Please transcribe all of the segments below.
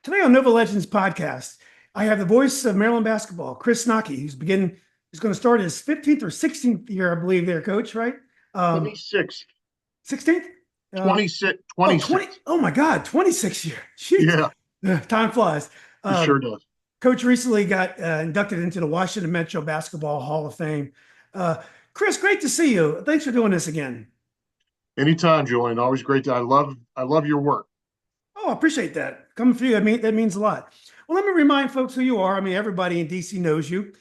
Today on Nova Legends podcast, I have the voice of Maryland basketball, Chris Knoche, who's going to start his 15th or 16th year, I believe, there, Coach. Right? 26, 16th. 26, Oh, 20. 26. Oh my God, 26 year. Jeez, Yeah, time flies. it Um, sure does. Coach recently got inducted into the Washington Metro Basketball Hall of Fame. Uh, Chris, great to see you. Thanks for doing this again. Anytime, Julian. Always great. I love your work. Oh, I appreciate that. Coming from you, I mean, that means a lot. Well, let me remind folks who you are. I mean, everybody in DC knows you.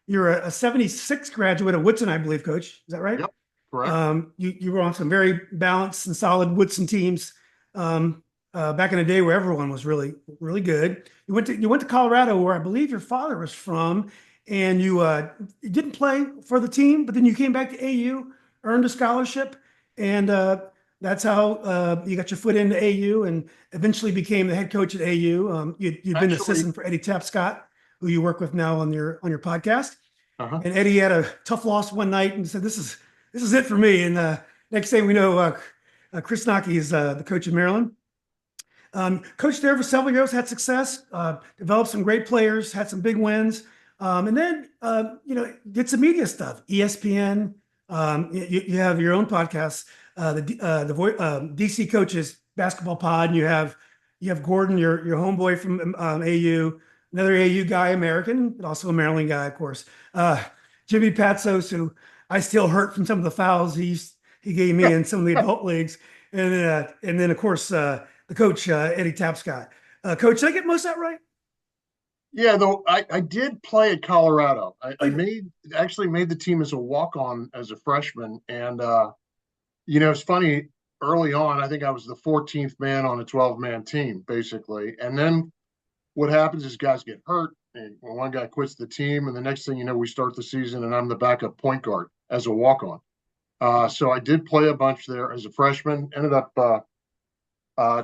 You're a 76 graduate of Woodson, I believe, Coach. Is that right? Yep, correct. You were on some very balanced and solid Woodson teams back in the day where everyone was really, really good. You went to Colorado, where I believe your father was from, and you didn't play for the team, but then you came back to AU, earned a scholarship, and that's how you got your foot into AU and eventually became the head coach at AU. You'd been Actually, assistant for Eddie Tapscott, who you work with now on your podcast. uh-huh. And Eddie had a tough loss one night and said, "This is it for me." And next thing we know, Chris Knoche is the coach of Maryland. Coached there for several years, had success, developed some great players, had some big wins, and then did some media stuff. ESPN. You have your own podcast, the DC Coaches Basketball Pod, and you have Gordon, your homeboy from AU, another AU guy, American, but also a Maryland guy, of course. Jimmy Patsos, who I still hurt from some of the fouls he gave me in some of the adult leagues, and then of course the coach Eddie Tapscott. Coach, did I get most of that right? Yeah, though I did play at Colorado. I, Oh, I you did. made actually made the team as a walk-on as a freshman. And it's funny, early on, I think I was the 14th man on a 12-man team, basically. And then what happens is guys get hurt, and one guy quits the team, and the next thing you know, we start the season, and I'm the backup point guard as a walk-on. So I did play a bunch there as a freshman. Ended up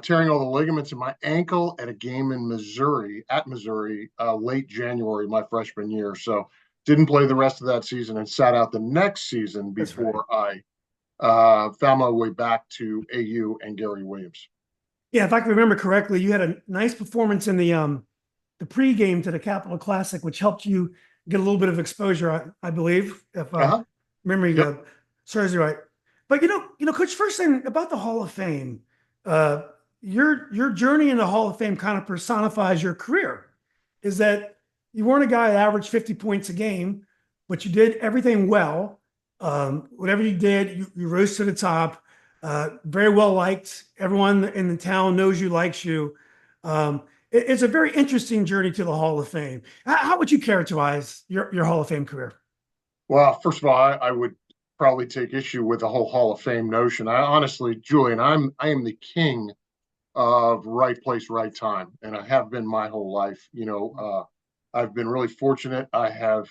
tearing all the ligaments in my ankle at a game in Missouri, late January, my freshman year. So didn't play the rest of that season and sat out the next season That's right. before I found my way back to AU and Gary Williams. Yeah, if I can remember correctly, you had a nice performance in the pregame to the Capital Classic, which helped you get a little bit of exposure, I believe, if Uh-huh. memory Yep. serves you right. But Coach, first thing about the Hall of Fame, uh, your journey in the Hall of Fame kind of personifies your career. Is that you weren't a guy that averaged 50 points a game, but you did everything well. Whatever you did, you rose to the top. Very well liked. Everyone in the town knows you, likes you. It's a very interesting journey to the Hall of Fame. How would you characterize your Hall of Fame career? Well, first of all, I would probably take issue with the whole Hall of Fame notion. I honestly, Julian, I am the king of right place, right time, and I have been my whole life. I've been really fortunate. I have,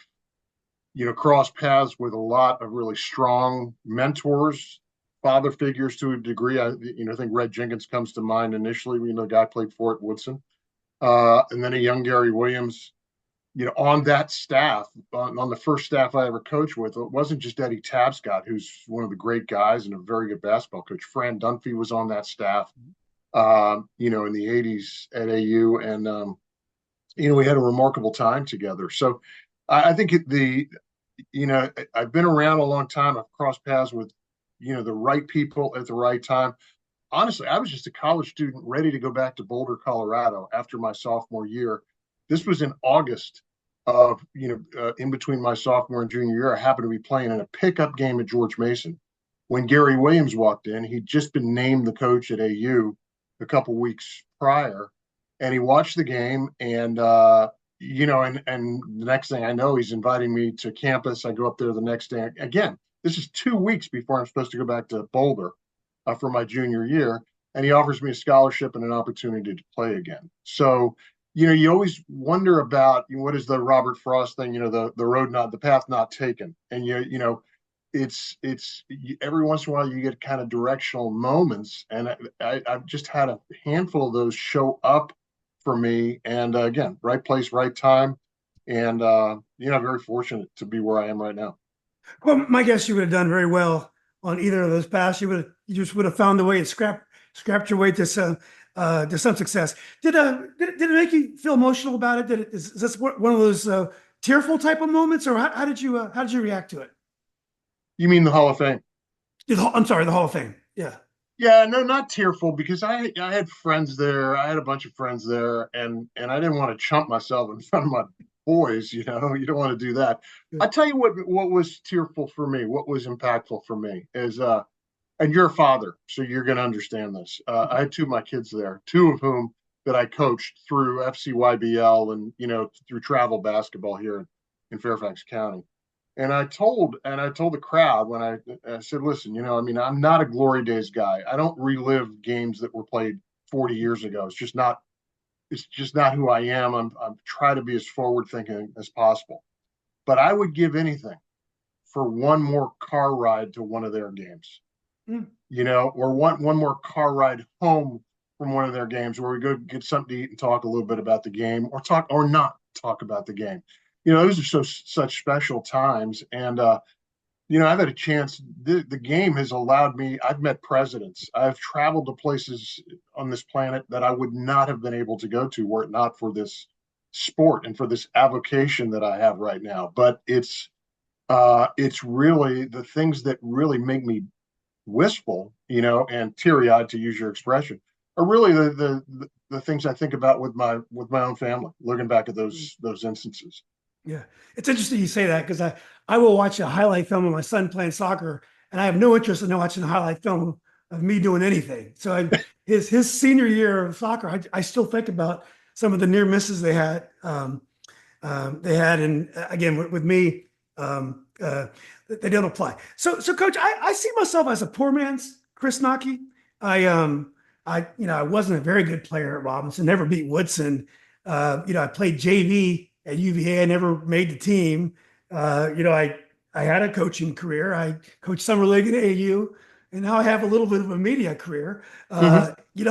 crossed paths with a lot of really strong mentors, father figures to a degree. I think Red Jenkins comes to mind initially. The guy played for at Woodson, and then a young Gary Williams. On that staff, on the first staff I ever coached with, it wasn't just Eddie Tapscott, who's one of the great guys and a very good basketball coach. Fran Dunphy was on that staff, in the 80s at AU. And, we had a remarkable time together. So I think I've been around a long time. I've crossed paths with, the right people at the right time. Honestly, I was just a college student ready to go back to Boulder, Colorado after my sophomore year. This was in August of, in between my sophomore and junior year. I happened to be playing in a pickup game at George Mason when Gary Williams walked in. He'd just been named the coach at AU a couple weeks prior, and he watched the game. And and the next thing I know, he's inviting me to campus. I go up there the next day. Again, this is 2 weeks before I'm supposed to go back to Boulder for my junior year, and he offers me a scholarship and an opportunity to play again. So you always wonder about what is the Robert Frost thing, the path not taken. And it's every once in a while you get kind of directional moments. And I've just had a handful of those show up for me. And again, right place, right time. And, very fortunate to be where I am right now. Well, my guess you would have done very well on either of those paths. You just would have found a way to scrapped your way to to some success. Did it make you feel emotional about it? Is this one of those tearful type of moments, or how did you react to it? You mean the Hall of Fame? I'm sorry, the Hall of Fame. Yeah. Yeah, no, not tearful because I had friends there. I had a bunch of friends there, and I didn't want to chump myself in front of my boys. You know, you don't want to do that. I tell you what was tearful for me, what was impactful for me is and you're a father, so you're going to understand this. I had two of my kids there, two of whom that I coached through FCYBL and through travel basketball here in Fairfax County. And I told the crowd when I said, listen, I mean, I'm not a glory days guy. I don't relive games that were played 40 years ago. It's just not who I am. I'm trying to be as forward thinking as possible. But I would give anything for one more car ride to one of their games, Mm. or one more car ride home from one of their games where we go get something to eat and talk a little bit about the game, or not talk about the game. Those are such special times. And I've had a chance. The game has allowed me. I've met presidents. I've traveled to places on this planet that I would not have been able to go to were it not for this sport and for this avocation that I have right now. But it's really the things that really make me wistful, and teary eyed, to use your expression, are really the things I think about with my own family, looking back at those instances. Yeah, it's interesting you say that because I will watch a highlight film of my son playing soccer, and I have no interest in watching a highlight film of me doing anything. So his senior year of soccer, I still think about some of the near misses they had, and again with me, they don't apply. So Coach, I see myself as a poor man's Chris Knoche. I wasn't a very good player at Robinson, never beat Woodson. I played JV at UVA. I never made the team. I had a coaching career. I coached summer league at AU, and now I have a little bit of a media career. Mm-hmm.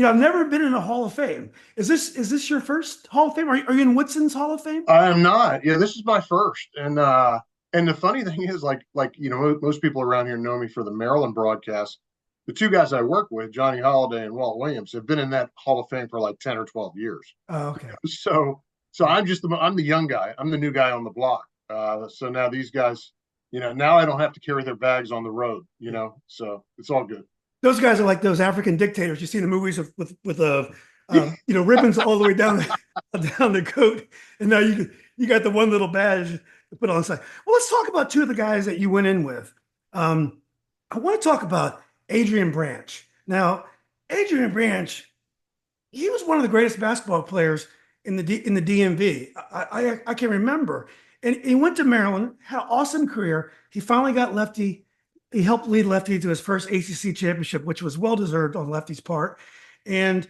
I've never been in a Hall of Fame. Is this your first Hall of Fame? Are you in Woodson's Hall of Fame? I am not. Yeah, this is my first. And the funny thing is, most people around here know me for the Maryland broadcast. The two guys I work with, Johnny Holiday and Walt Williams, have been in that Hall of Fame for like 10 or 12 years. Oh, okay. So I'm the young guy. I'm the new guy on the block. So now these guys, now I don't have to carry their bags on the road. So it's all good. Those guys are like those African dictators you see in the movies with ribbons all the way down down the coat, and now you got the one little badge to put on the side. Well, let's talk about two of the guys that you went in with. I want to talk about Adrian Branch. Now, Adrian Branch, he was one of the greatest basketball players in the DMV. I can remember, and he went to Maryland, had an awesome career. He finally got Lefty. He helped lead Lefty to his first ACC championship, which was well deserved on Lefty's part. And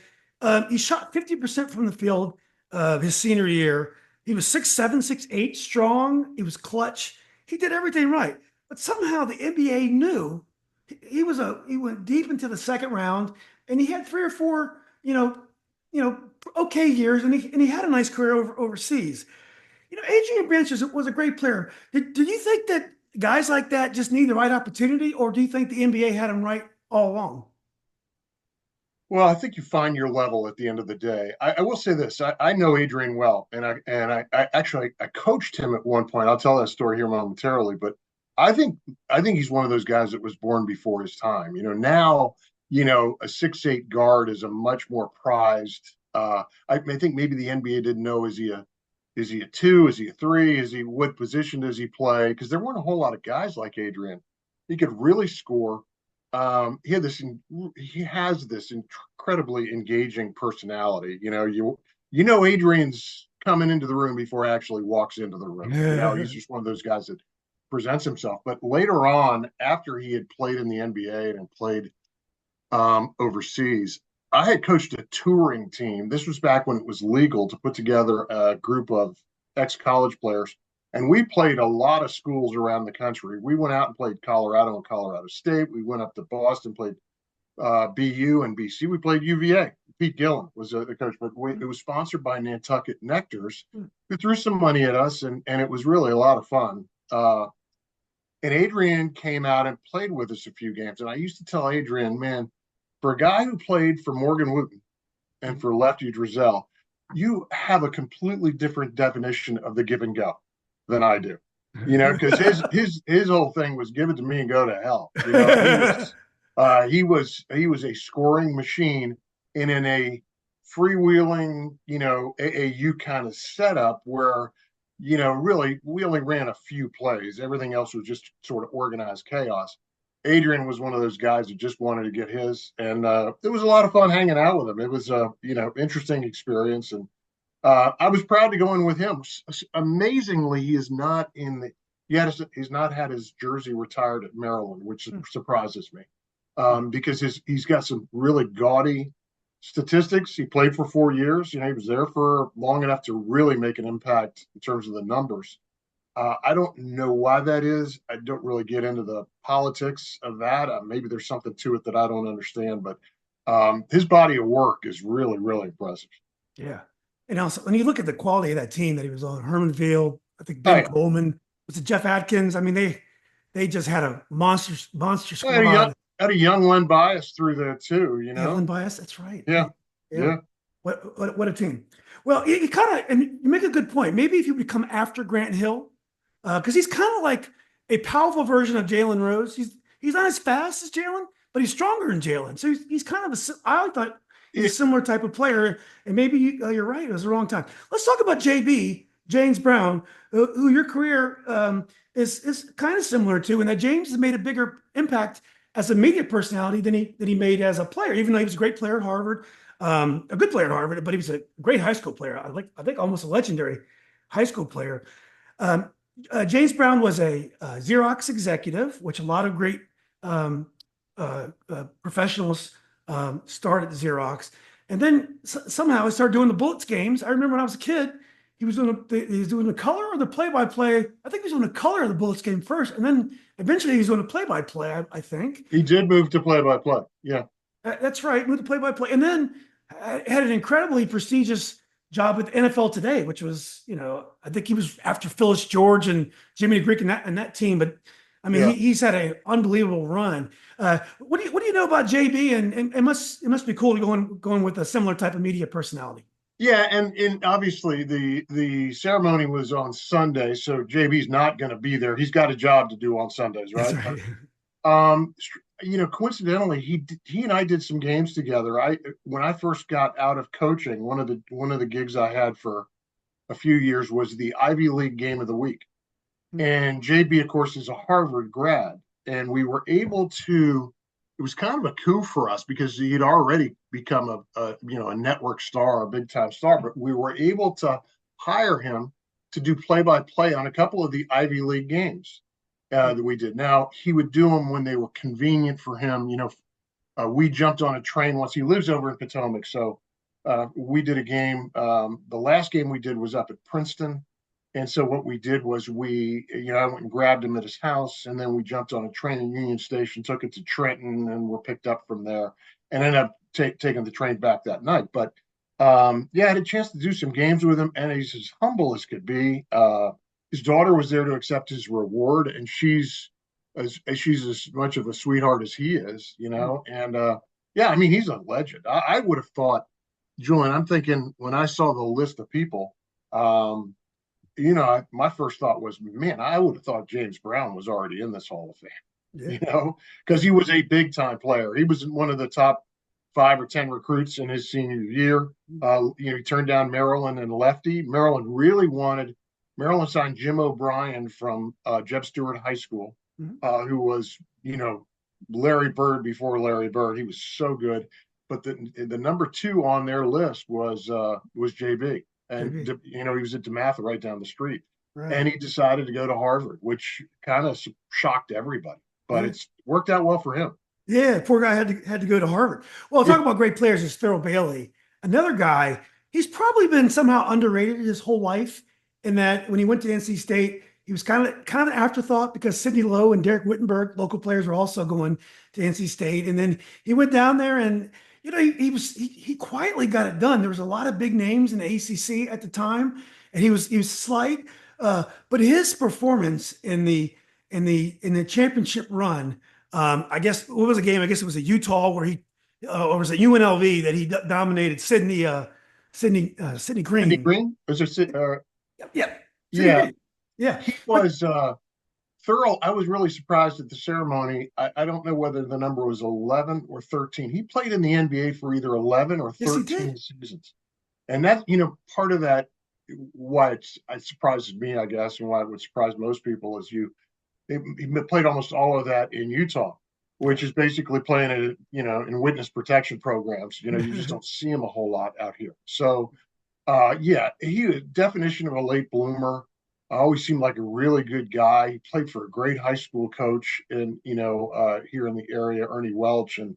he shot 50% from the field his senior year. He was 6'7", 6'8", strong. He was clutch. He did everything right. But somehow the NBA knew he went deep into the second round, and he had three or four, okay years, and he had a nice career overseas. Adrian Branch was a great player. Do you think that guys like that just need the right opportunity, or do you think the NBA had him right all along? Well, I think you find your level at the end of the day. I will say this: I know Adrian well, and I actually I coached him at one point. I'll tell that story here momentarily, but I think he's one of those guys that was born before his time. Now a 6'8" guard is a much more prized. I think maybe the NBA didn't know, is he a two, is he a three, what position does he play? Because there weren't a whole lot of guys like Adrian. He could really score. He has this incredibly engaging personality. Adrian's coming into the room before he actually walks into the room. He's just one of those guys that presents himself. But later on, after he had played in the NBA and played overseas, I had coached a touring team. This was back when it was legal to put together a group of ex-college players. And we played a lot of schools around the country. We went out and played Colorado and Colorado State. We went up to Boston, played BU and BC. We played UVA. Pete Gillen was the coach, but it was sponsored by Nantucket Nectars, who threw some money at us, and it was really a lot of fun. And Adrian came out and played with us a few games. And I used to tell Adrian, man, for a guy who played for Morgan Wooten, and for Lefty Drizel, you have a completely different definition of the give and go than I do. Because his whole thing was give it to me and go to hell. He was a scoring machine and in a freewheeling, AAU kind of setup where, really we only ran a few plays. Everything else was just sort of organized chaos. Adrian was one of those guys that just wanted to get his, and it was a lot of fun hanging out with him. It was a interesting experience, and I was proud to go in with him. Amazingly, he is not in the. He's not had his jersey retired at Maryland, which surprises me, because he's got some really gaudy statistics. He played for 4 years. He was there for long enough to really make an impact in terms of the numbers. I don't know why that is. I don't really get into the politics of that. Maybe there's something to it that I don't understand, but his body of work is really, really impressive. Yeah. And also, when you look at the quality of that team that he was on, Herman Veal, I think Ben Coleman, was it Jeff Atkins? I mean, they just had a monster squad. Had a young Len Bias through there too, Yeah, Len Bias, that's right. Yeah. What a team. Well, you kind of, and you make a good point. Maybe if you would come after Grant Hill, because he's kind of like a powerful version of Jalen Rose. He's not as fast as Jalen, but he's stronger than Jalen. So he's kind of I thought he's a similar type of player. And maybe you're right. It was the wrong time. Let's talk about JB, James Brown, who your career is kind of similar to, and that James has made a bigger impact as a media personality than he made as a player, even though he was a great player at Harvard, a good player at Harvard, but he was a great high school player. I think almost a legendary high school player. James Brown was a Xerox executive, which a lot of great professionals start at Xerox. And then somehow he started doing the Bullets games. I remember when I was a kid, he was doing the color or the play-by-play. I think he was doing the color of the Bullets game first, and then eventually he was doing the play-by-play. I think he did move to play-by-play. Yeah, that's right. Moved to play-by-play, and then had an incredibly prestigious job with NFL Today, which was, I think he was after Phyllis George and Jimmy Greek and that team. But I mean, he's had an unbelievable run. What do you know about JB? And it must be cool going with a similar type of media personality. Yeah, and obviously the ceremony was on Sunday, so JB's not going to be there. He's got a job to do on Sundays, right? That's right. Coincidentally, he and I did some games together. When I first got out of coaching, one of the gigs I had for a few years was the Ivy League Game of the Week, and JB, of course, is a Harvard grad, and we were able to. It was kind of a coup for us because he'd already become a network star, a big time star, but we were able to hire him to do play-by-play on a couple of the Ivy League games that we did. Now, he would do them when they were convenient for him. We jumped on a train once. He lives over in Potomac, so we did a game. The last game we did was up at Princeton. And so what we did was I went and grabbed him at his house, and then we jumped on a train in Union Station, took it to Trenton, and were picked up from there, and ended up taking the train back that night. But I had a chance to do some games with him, and he's as humble as could be. His daughter was there to accept his reward, and she's as much of a sweetheart as he is, And I mean, he's a legend. I would have thought, Julian, I'm thinking when I saw the list of people. My first thought was, man, I would have thought James Brown was already in this Hall of Fame, because he was a big time player. He was one of the top 5 or 10 recruits in his senior year. He turned down Maryland and Lefty. Maryland signed Jim O'Brien from Jeb Stuart High School, who was, Larry Bird before Larry Bird. He was so good. But the number 2 on their list was JB. And, he was at DeMatha right down the street. Right. And he decided to go to Harvard, which kind of shocked everybody. But it's worked out well for him. Yeah, poor guy had to go to Harvard. Well, talking about great players is Thurl Bailey. Another guy, he's probably been somehow underrated his whole life in that when he went to NC State, he was kind of an afterthought because Sidney Lowe and Derek Wittenberg, local players, were also going to NC State. And then he went down there and he quietly got it done. There was a lot of big names in the ACC at the time, and he was slight, but his performance in the championship run, I guess what was the game? I guess it was a Utah where he or was it UNLV that he dominated Sydney Andy Green? Green? Was it? Yep, yep. Sydney Yeah, Green. Yeah, he but was. Thurl, I was really surprised at the ceremony. I don't know whether the number was 11 or 13. He played in the NBA for either 11 or yes, he 13 did. seasons. And that, part of that, why it surprises me, I guess, and why it would surprise most people is he played almost all of that in Utah, Yeah. which is basically playing it, in witness protection programs. You just don't see him a whole lot out here. So, yeah, he definition of a late bloomer. Always seemed like a really good guy. He played for a great high school coach in here in the area, Ernie Welch, and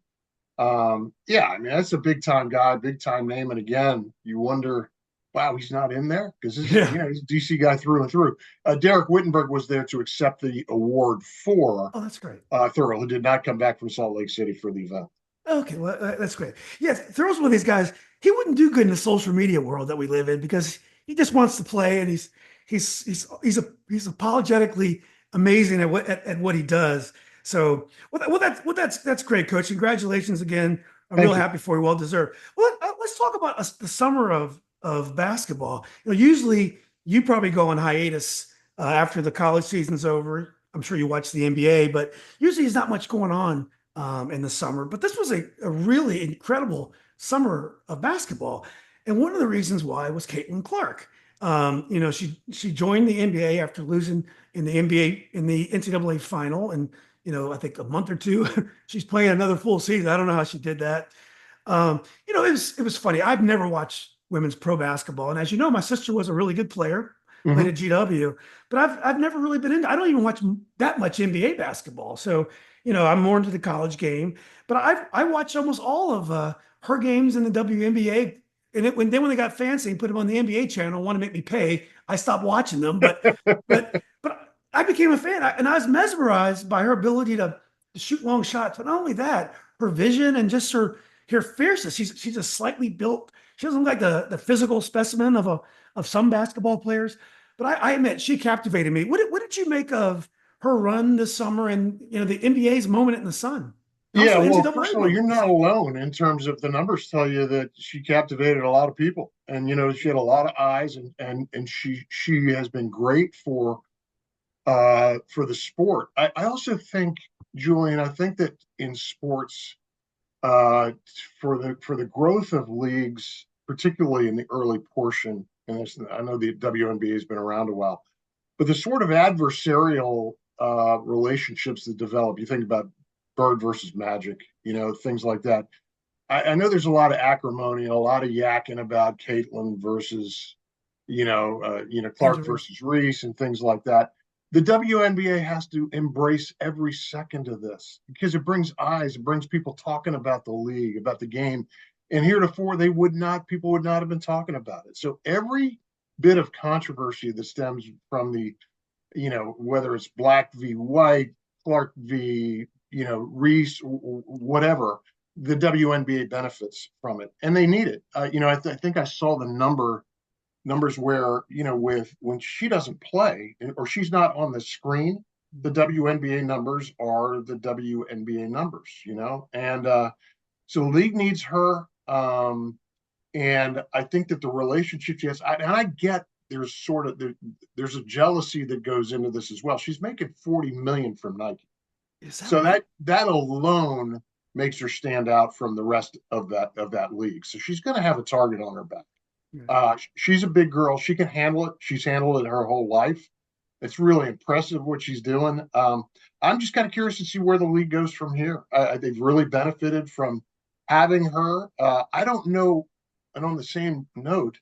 yeah, I mean that's a big time guy, big time name. And again, you wonder, wow, he's not in there because this is Yeah. he's a DC guy through and through. Derek Wittenberg was there to accept the award for Oh, that's great. Thurl, who did not come back from Salt Lake City for the event. Okay, well, that's great. Yes, Thurl's one of these guys. He wouldn't do good in the social media world that we live in because he just wants to play, and he's apologetically amazing at what he does. So, that's great, Coach. Congratulations again. I'm real Thank you. happy for you. Well deserved. Well, let's talk about the summer of basketball. Usually you probably go on hiatus after the college season's over. I'm sure you watch the NBA, but usually there's not much going on in the summer. But this was a really incredible summer of basketball. And one of the reasons why was Caitlin Clark. She joined the NBA after losing in the NBA in the NCAA final, and I think a month or two, she's playing another full season. I don't know how she did that. It was funny. I've never watched women's pro basketball, and as you know, my sister was a really good player, played Mm-hmm. at GW, but I've never really been into. I don't even watch that much NBA basketball, so I'm more into the college game. But I watched almost all of her games in the WNBA. And then when they got fancy and put them on the NBA channel, want to make me pay, I stopped watching them. But I became a fan, and I was mesmerized by her ability to shoot long shots. But not only that, her vision and just her fierceness. She's a slightly built. She doesn't look like the physical specimen of some basketball players. But I admit she captivated me. What did you make of her run this summer and the NBA's moment in the sun, and Yeah, also well, first NCAA of all, moment you're in the not sun? alone in terms of the numbers tell you that she captivated a lot of people, and she had a lot of eyes, and she has been great for the sport. I also think, Julian, I think that in sports, uh, for the growth of leagues, particularly in the early portion, and I know the WNBA has been around a while, but the sort of adversarial relationships that develop. You think about Bird versus Magic, things like that. I know there's a lot of acrimony and a lot of yakking about Caitlin versus, Clark Angel Reese. versus Reese and things like that. The WNBA has to embrace every second of this because it brings eyes, it brings people talking about the league, about the game. And heretofore, people would not have been talking about it. So every bit of controversy that stems from whether it's Black v. White, Clark v. Reese, whatever, the WNBA benefits from it, and they need it. I think I saw the numbers where with when she doesn't play or she's not on the screen, the WNBA numbers are the WNBA numbers. And so the league needs her. And I think that the relationship, yes, and I get there's a jealousy that goes into this as well. She's making 40 million from Nike, Is that so right? that alone makes her stand out from the rest of that league. So she's going to have a target on her back. Yeah. She's a big girl. She can handle it. She's handled it her whole life. It's really impressive what she's doing. I'm just kind of curious to see where the league goes from here. They've really benefited from having her. I don't know. And on the same note,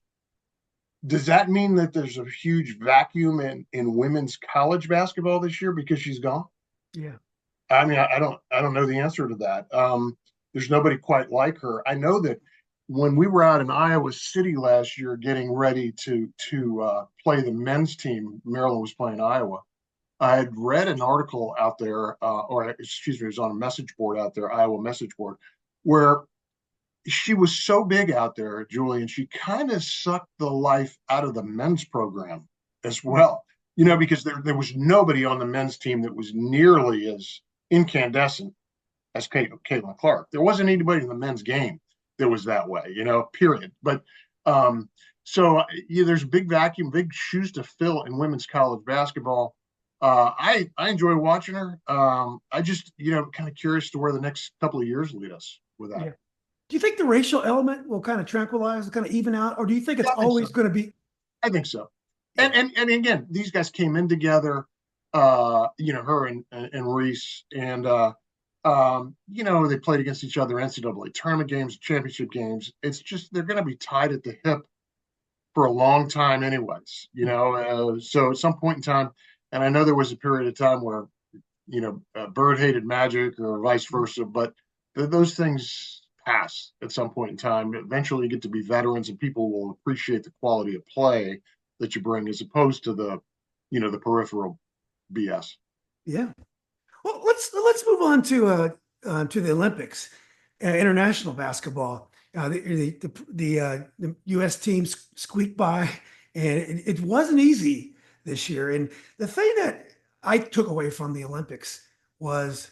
does that mean that there's a huge vacuum in women's college basketball this year because she's gone? Yeah. I mean, I don't know the answer to that. There's nobody quite like her. I know that when we were out in Iowa City last year, getting ready to play the men's team, Maryland was playing Iowa. I had read an article out there, or excuse me, it was on a message board out there, Iowa message board, where she was so big out there, Julian, she kind of sucked the life out of the men's program as well. Because there was nobody on the men's team that was nearly as incandescent as Caitlin Clark. There wasn't anybody in the men's game that was that way, period. But so there's a big vacuum, big shoes to fill in women's college basketball. I enjoy watching her. I just, kind of curious to where the next couple of years lead us with that. Yeah. Do you think the racial element will kind of tranquilize, kind of even out, or do you think it's Yeah, I think so. always going to be? I think so. Yeah. And again, these guys came in together, her and Reese, and they played against each other NCAA tournament games, championship games. It's just they're going to be tied at the hip for a long time, anyways. So at some point in time, and I know there was a period of time where Bird hated Magic or vice versa, but those things pass at some point in time. Eventually, you get to be veterans, and people will appreciate the quality of play that you bring, as opposed to the peripheral BS. Yeah. Well, let's move on to the Olympics, international basketball. The U.S. teams squeaked by, and it wasn't easy this year. And the thing that I took away from the Olympics was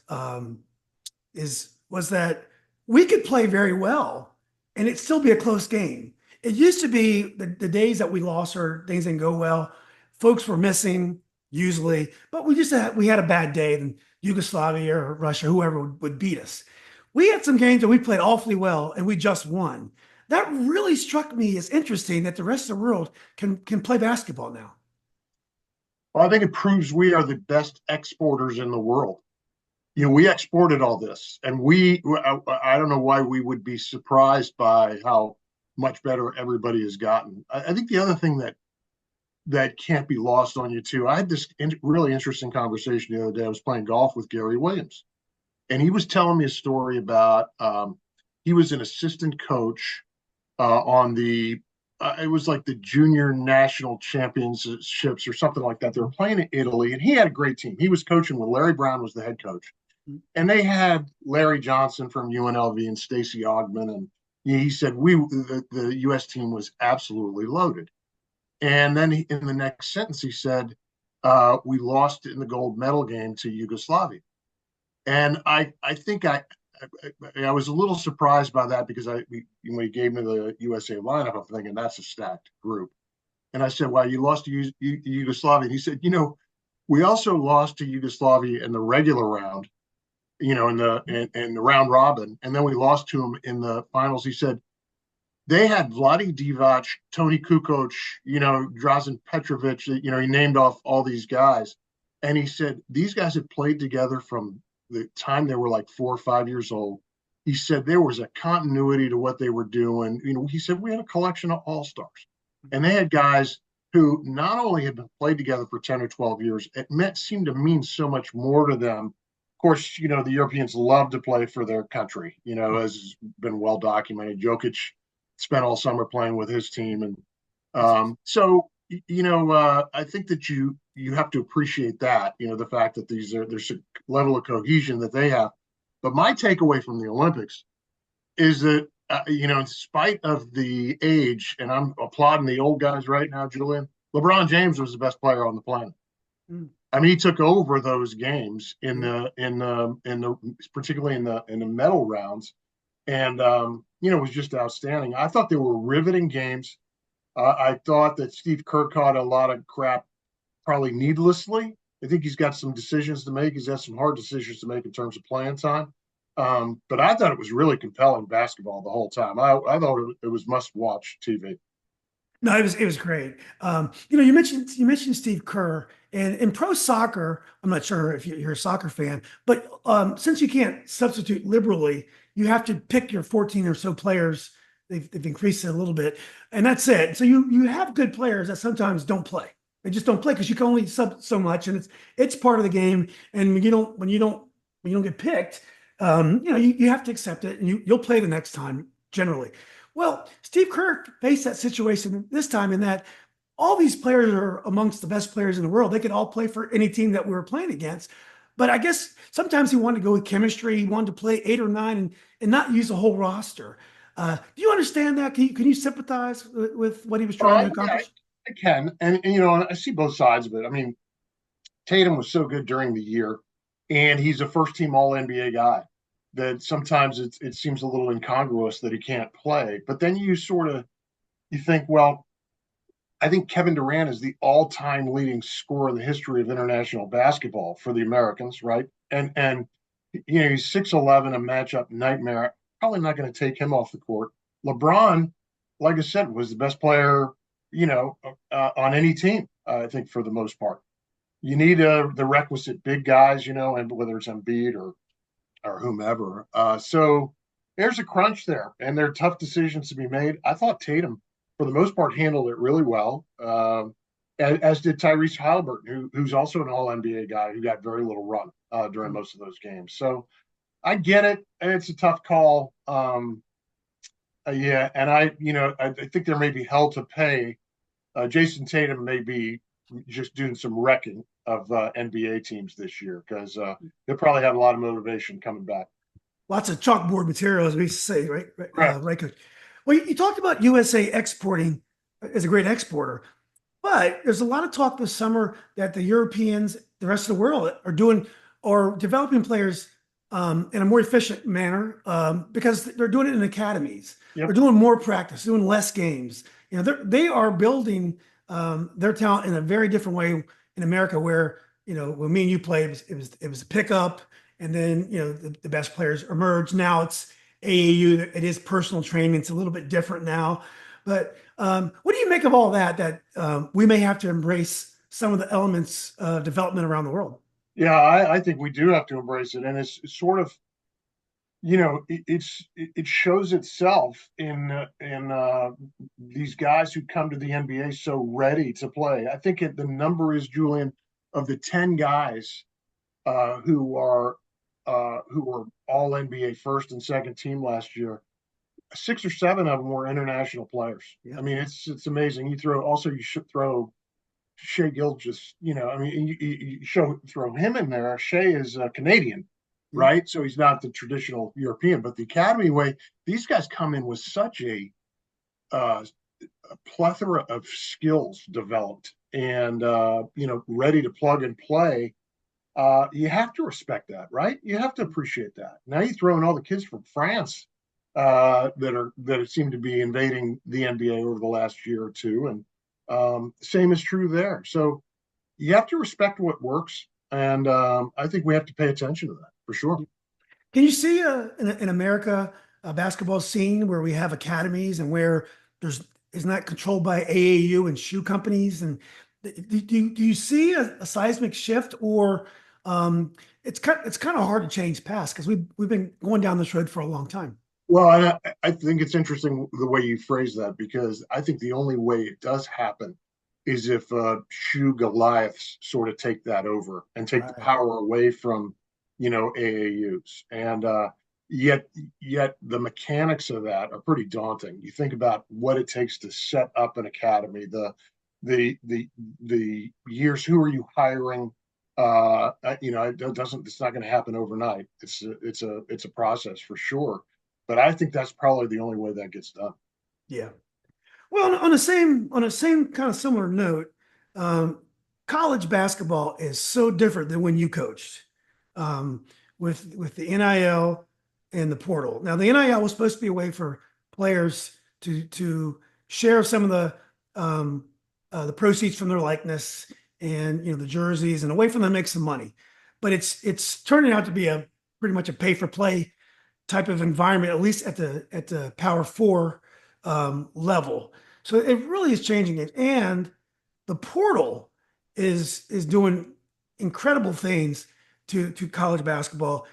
that we could play very well, and it'd still be a close game. It used to be the days that we lost or things didn't go well, folks were missing usually, but we had a bad day, and Yugoslavia or Russia, whoever would beat us. We had some games that we played awfully well, and we just won. That really struck me as interesting that the rest of the world can play basketball now. Well, I think it proves we are the best exporters in the world. We exported all this, and I don't know why we would be surprised by how much better everybody has gotten. I think the other thing that can't be lost on you too. I had this really interesting conversation the other day. I was playing golf with Gary Williams, and he was telling me a story about he was an assistant coach on the it was like the junior national championships or something like that. They were playing in Italy, and he had a great team. He was coaching when Larry Brown was the head coach, and they had Larry Johnson from UNLV and Stacey Ogman, and he said the U.S. team was absolutely loaded. And then in the next sentence, he said, we lost in the gold medal game to Yugoslavia. And I think I was a little surprised by that, because when he gave me the USA lineup, I'm thinking that's a stacked group. And I said, well, you lost to Yugoslavia. And he said, we also lost to Yugoslavia in the regular round, in the round robin. And then we lost to them in the finals. He said, they had Vlade Divac, Tony Kukoc, Drazen Petrovic, he named off all these guys. And he said, these guys had played together from the time they were like 4 or 5 years old. He said there was a continuity to what they were doing. He said we had a collection of all-stars. And they had guys who not only had been played together for 10 or 12 years, it seemed to mean so much more to them. Of course, the Europeans love to play for their country, as has been well documented. Jokic spent all summer playing with his team. And so, I think that you have to appreciate that, the fact that there's a level of cohesion that they have. But my takeaway from the Olympics is that, in spite of the age, and I'm applauding the old guys right now, Julian, LeBron James was the best player on the planet. Mm. I mean, he took over those games particularly in the medal rounds. And, it was just outstanding. I thought they were riveting games. I thought that Steve Kerr caught a lot of crap, probably needlessly. I think he's got some decisions to make. He's got some hard decisions to make in terms of playing time. But I thought it was really compelling basketball the whole time. I thought it was must-watch TV. No, it was great. You mentioned Steve Kerr, and in pro soccer, I'm not sure if you're a soccer fan, but since you can't substitute liberally, you have to pick your 14 or so players. They've increased it a little bit, and that's it. So you have good players that sometimes don't play. They just don't play because you can only sub so much, and it's part of the game. And when you don't get picked, you have to accept it, and you'll play the next time generally. Well, Steve Kerr faced that situation this time in that all these players are amongst the best players in the world. They could all play for any team that we were playing against. But I guess sometimes he wanted to go with chemistry. He wanted to play 8 or 9 and not use a whole roster. Do you understand that? Can you sympathize with what he was trying to accomplish? I can. And, I see both sides of it. I mean, Tatum was so good during the year, and he's a first-team All-NBA guy. that sometimes it seems a little incongruous that he can't play. But then you think, well, I think Kevin Durant is the all-time leading scorer in the history of international basketball for the Americans, right? And he's 6'11", a matchup nightmare. Probably not going to take him off the court. LeBron, like I said, was the best player, on any team. I think for the most part, you need the requisite big guys, and whether it's Embiid or whomever. So there's a crunch there, and there are tough decisions to be made. I thought Tatum, for the most part, handled it really well, as did Tyrese Halliburton, who's also an All NBA guy who got very little run during most of those games. So I get it. It's a tough call. Yeah, and I think there may be hell to pay. Jason Tatum may be just doing some wrecking of NBA teams this year because they'll probably have a lot of motivation coming back. Lots of chalkboard material, as we used to say, right? Correct. Right, Coach. Well, you talked about USA exporting as a great exporter, but there's a lot of talk this summer that the Europeans, the rest of the world, are doing or developing players in a more efficient manner because they're doing it in academies. Yep. They're doing more practice, doing less games. They are building their talent in a very different way in America, where when me and you played, it was a pickup, and then the best players emerge. Now it's AAU. It is personal training. It's a little bit different now. But what do you make of all that? That we may have to embrace some of the elements of development around the world. Yeah, I think we do have to embrace it, and it's sort of, it shows itself in these guys who come to the NBA so ready to play. I think the number is, Julian, of the 10 guys who are all NBA first and second team last year. 6 or 7 of them were international players. Yeah. I mean, it's amazing. You should throw Shea Gilgeous, you throw him in there. Shea is Canadian, right? So he's not the traditional European, but the academy way, these guys come in with such a plethora of skills developed and, ready to plug and play. You have to respect that, right? You have to appreciate that. Now you throw in all the kids from France that seem to be invading the NBA over the last year or two, and same is true there. So you have to respect what works, and I think we have to pay attention to that for sure. Can you see in America a basketball scene where we have academies and where is not controlled by AAU and shoe companies? And do you see a seismic shift, or it's kind of hard to change past because we've been going down this road for a long time? Well, I think it's interesting the way you phrase that, because I think the only way it does happen is if shoe Goliaths sort of take that over and take the power away from, AAUs. And yet the mechanics of that are pretty daunting. You think about what it takes to set up an academy, the years, who are you hiring? It's not going to happen overnight. It's a process for sure. But I think that's probably the only way that gets done. Yeah. Well, on the same kind of similar note, college basketball is so different than when you coached, with the NIL and the portal. Now, the NIL was supposed to be a way for players to share some of the proceeds from their likeness and the jerseys, and a way for them to make some money. But it's turning out to be pretty much a pay for play type of environment, at least at the Power Four level. So it really is changing it, and the portal is doing incredible things to college basketball.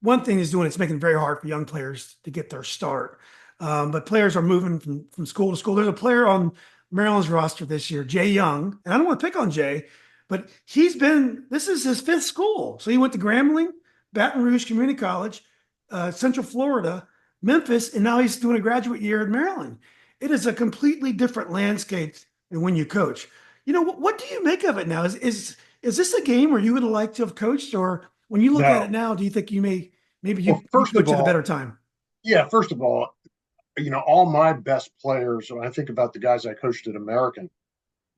One thing it's making it very hard for young players to get their start, but players are moving from school to school. There's a player on Maryland's roster this year, Jay Young, and I don't want to pick on Jay, but this is his 5th school. So he went to Grambling, Baton Rouge Community College, Central Florida, Memphis, and now he's doing a graduate year at Maryland. It is a completely different landscape than when you coach. What do you make of it now? Is this a game where you would have liked to have coached, or when you look at it now, do you think maybe you coach at a better time? Yeah, first of all, all my best players, when I think about the guys I coached at American,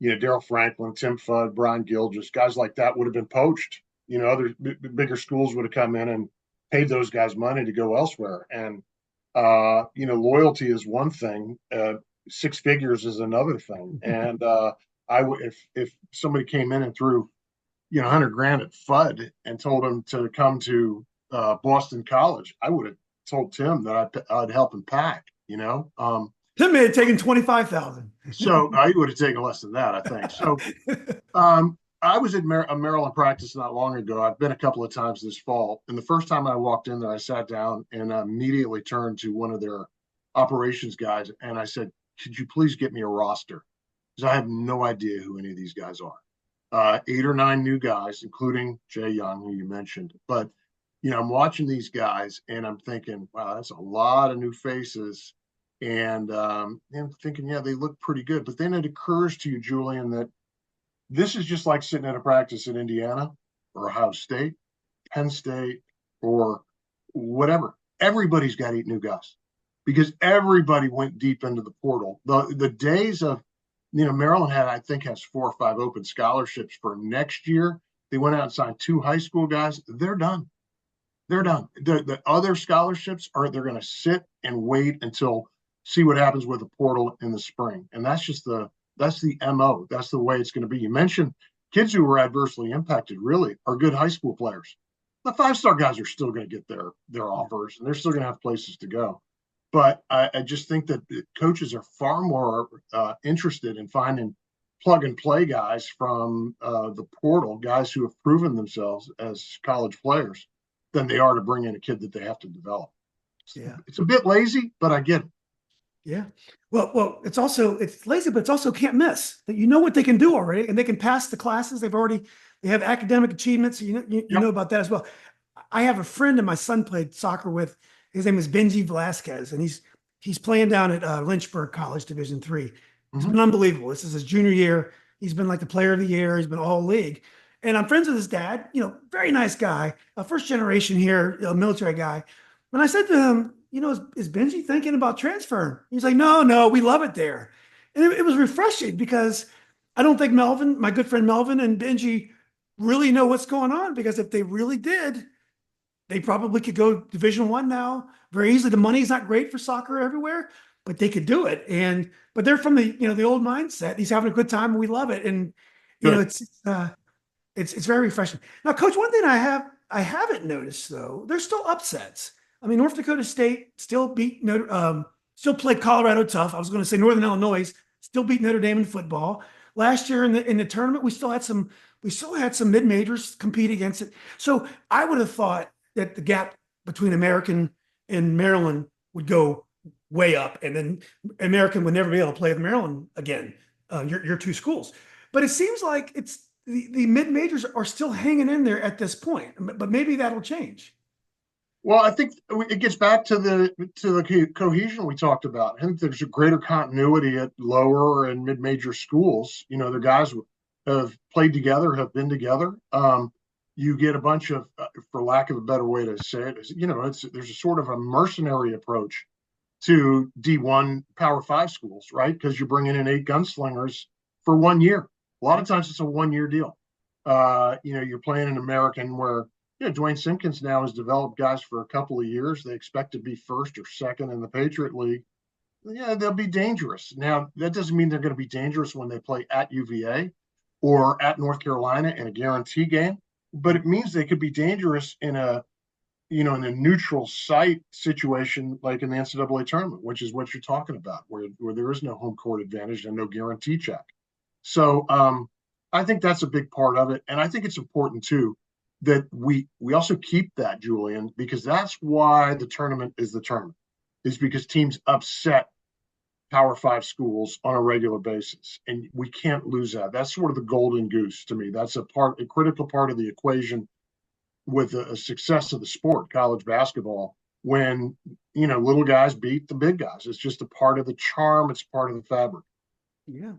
Daryl Franklin, Tim Fudd, Brian Gilgeous, guys like that would have been poached. Other bigger schools would have come in and paid those guys money to go elsewhere. And loyalty is one thing. Six figures is another thing. And if somebody came in and threw 100 grand at Fudd and told him to come to Boston College, I would have told Tim that I'd help him pack. Tim may have taken 25,000. So I would have taken less than that, I think. So I was at a Maryland practice not long ago. I've been a couple of times this fall, and the first time I walked in there, I sat down and immediately turned to one of their operations guys and I said, "Could you please get me a roster? Because I have no idea who any of these guys are." 8 or 9 new guys, including Jay Young, who you mentioned. But I'm watching these guys and I'm thinking, wow, that's a lot of new faces. And I'm thinking, yeah, they look pretty good. But then it occurs to you, Julian, that this is just like sitting at a practice in Indiana or Ohio State, Penn State, or whatever. Everybody's got 8 new guys because everybody went deep into the portal. The days of, Maryland I think has 4 or 5 open scholarships for next year. They went out and signed 2 high school guys. They're done. They're done. The other scholarships they're going to sit and wait until see what happens with the portal in the spring. And that's the MO. That's the way it's going to be. You mentioned kids who were adversely impacted really are good high school players. The 5-star guys are still going to get their offers and they're still going to have places to go. But I just think that coaches are far more interested in finding plug and play guys from the portal, guys who have proven themselves as college players, than they are to bring in a kid that they have to develop. Yeah. It's a bit lazy, but I get it. Yeah. Well, it's lazy, but it's also can't miss. That what they can do already, and they can pass the classes. They have academic achievements. So you know about that as well. I have a friend that my son played soccer with. His name is Benji Velasquez, and he's playing down at Lynchburg College, Division III. He's been unbelievable. This is his junior year. He's been like the player of the year. He's been all league. And I'm friends with his dad, very nice guy, a first generation here, military guy. And I said to him, is Benji thinking about transferring? He's like, no, we love it there. And it was refreshing because I don't think my good friend Melvin and Benji really know what's going on, because if they really did, they probably could go Division I now very easily. The money's not great for soccer everywhere, but they could do it. But they're from the old mindset. He's having a good time and we love it. And it's very refreshing. Now, Coach, one thing I haven't noticed though, there's still upsets. I mean, North Dakota State still still played Colorado tough. I was going to say Northern Illinois still beat Notre Dame in football. Last year in the tournament, we still had some mid-majors compete against it. So I would have thought that the gap between American and Maryland would go way up, and then American would never be able to play with Maryland again. Your 2 schools, but it seems like it's the mid-majors are still hanging in there at this point, but maybe that'll change. Well, I think it gets back to the cohesion we talked about. I think there's a greater continuity at lower and mid-major schools. The guys have played together, have been together. You get a bunch of, for lack of a better way to say it, there's a sort of a mercenary approach to D1 Power 5 schools, right? Because you're bringing in 8 gunslingers for 1 year. A lot of times it's a 1-year deal. You're playing an American where Dwayne Simpkins now has developed guys for a couple of years. They expect to be first or second in the Patriot League. Yeah, they'll be dangerous. Now, that doesn't mean they're going to be dangerous when they play at UVA or at North Carolina in a guarantee game, but it means they could be dangerous in a neutral site situation like in the NCAA tournament, which is what you're talking about, where there is no home court advantage and no guarantee check. So I think that's a big part of it. And I think it's important, too, that we also keep that, Julian, because that's why the tournament is the tournament, is because teams upset Power 5 schools on a regular basis. And we can't lose that. That's sort of the golden goose to me. That's a critical part of the equation with the success of the sport, college basketball, when, little guys beat the big guys. It's just a part of the charm. It's part of the fabric. Yeah.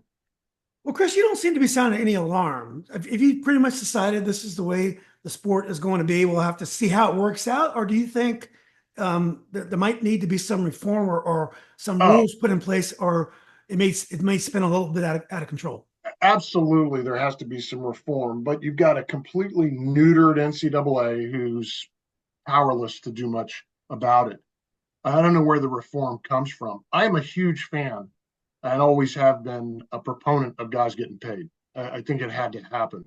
Well, Chris, you don't seem to be sounding any alarm. If you pretty much decided this is the way the sport is going to be, we'll have to see how it works out? Or do you think there might need to be some reform or some rules put in place, or it may spin a little bit out of control? Absolutely, there has to be some reform, but you've got a completely neutered NCAA who's powerless to do much about it. I don't know where the reform comes from. I am a huge fan and always have been a proponent of guys getting paid. I think it had to happen.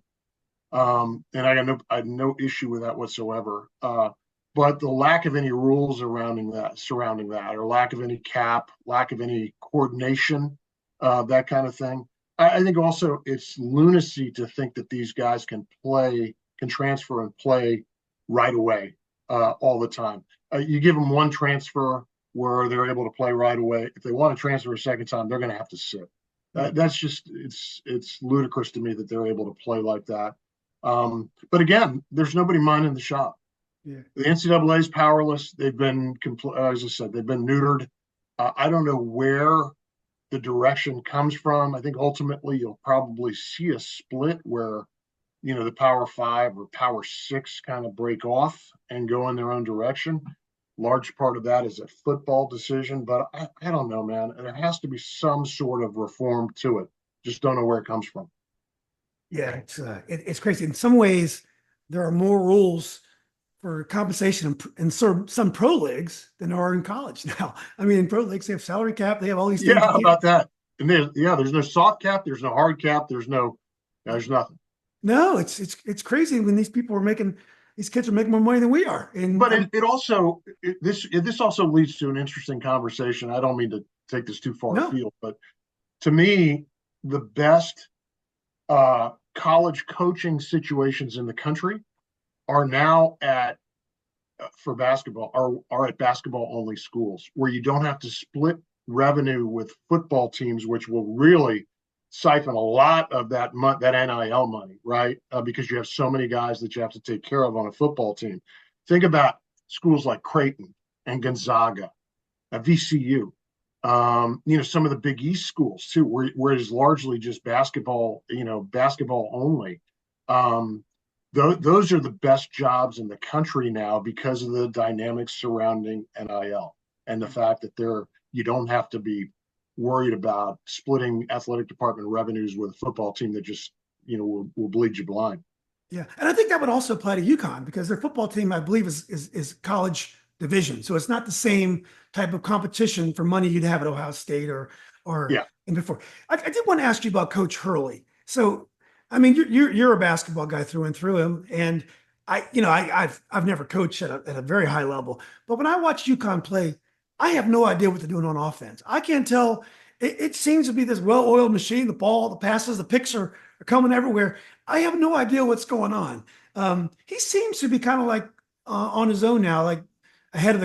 And I had no issue with that whatsoever. But the lack of any rules surrounding that, or lack of any cap, lack of any coordination, that kind of thing. I think also it's lunacy to think that these guys can transfer and play right away, all the time. You give them one transfer where they're able to play right away. If they want to transfer a second time, they're going to have to sit. That's just it's ludicrous to me that they're able to play like that. But again, there's nobody minding the shop. Yeah. The NCAA is powerless. They've been, as I said, they've been neutered. I don't know where the direction comes from. I think ultimately you'll probably see a split where, the Power Five or Power Six kind of break off and go in their own direction. Large part of that is a football decision, but I don't know, man. There has to be some sort of reform to it. Just don't know where it comes from. Yeah, it's crazy. In some ways, there are more rules for compensation in some pro leagues than there are in college now. I mean, in pro leagues, they have salary cap, they have all these things. Yeah, how about that? And there's no soft cap, there's no hard cap, there's nothing. No, it's crazy when these kids are making more money than we are. But this also leads to an interesting conversation. I don't mean to take this too far afield, but to me, the best college coaching situations in the country are now for basketball are at basketball only schools where you don't have to split revenue with football teams, which will really siphon a lot of that NIL money, right? Because you have so many guys that you have to take care of on a football team. Think about schools like Creighton and Gonzaga, VCU. Some of the Big East schools too, where it is largely just basketball, basketball only. Those are the best jobs in the country now because of the dynamics surrounding NIL and the fact that you don't have to be worried about splitting athletic department revenues with a football team that just, will bleed you blind. Yeah. And I think that would also apply to UConn because their football team, I believe, is college division. So it's not the same type of competition for money you'd have at Ohio State or in before. I did want to ask you about Coach Hurley. So, I mean, you're a basketball guy through and through him. And I've never coached at a very high level, but when I watch UConn play, I have no idea what they're doing on offense. I can't tell. It seems to be this well-oiled machine. The ball, the passes, the picks are coming everywhere. I have no idea what's going on. He seems to be kind of like on his own now, like ahead of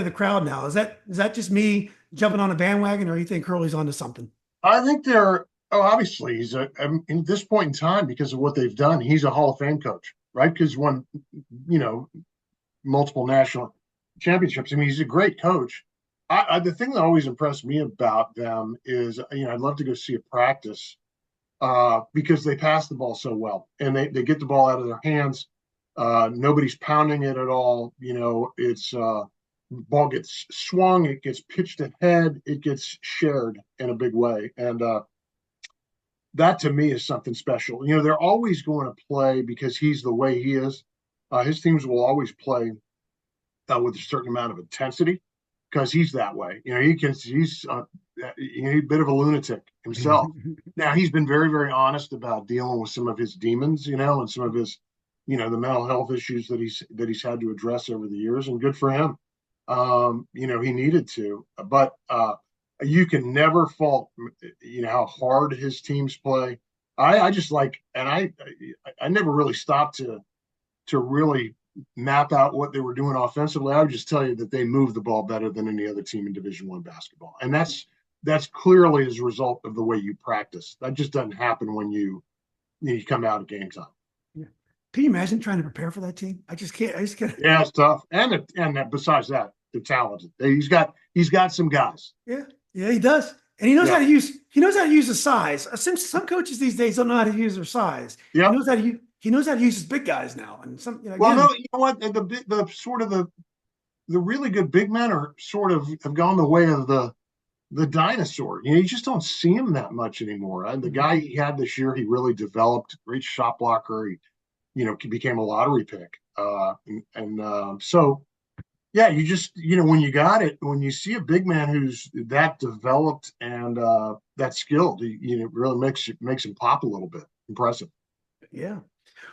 the crowd now. Is that just me jumping on a bandwagon, or you think Hurley's onto something? I think obviously he's in this point in time because of what they've done. He's a Hall of Fame coach, right? Because won, multiple national championships. I mean, he's a great coach. The thing that always impressed me about them is, I'd love to go see a practice because they pass the ball so well and they get the ball out of their hands. Nobody's pounding it at all. It's ball gets swung, it gets pitched ahead, it gets shared in a big way. And that to me is something special. They're always going to play because he's the way he is. His teams will always play with a certain amount of intensity because he's that way. He's a bit of a lunatic himself. Now he's been very, very honest about dealing with some of his demons, and some of his, the mental health issues that he's had to address over the years, and good for him. He needed to, but you can never fault, how hard his teams play. I just like, and I never really stopped to really map out what they were doing offensively. I would just tell you that they move the ball better than any other team in Division I basketball. And that's clearly as a result of the way you practice. That just doesn't happen when you come out at game time. Yeah. Can you imagine trying to prepare for that team? I just can't. Yeah, it's tough. And besides that, they're talented. He's got some guys. Yeah, he does. And he knows how to use his size. Some coaches these days don't know how to use their size. Yeah. He knows how to use his big guys now. And some, well, no, you know what? The sort of the really good big men are sort of have gone the way of the dinosaur. You just don't see him that much anymore. And the guy he had this year, he really developed. Great shot blocker. became a lottery pick. So yeah, you just, when you got it, when you see a big man who's that developed and that skilled, it really makes him pop a little bit. Impressive. Yeah.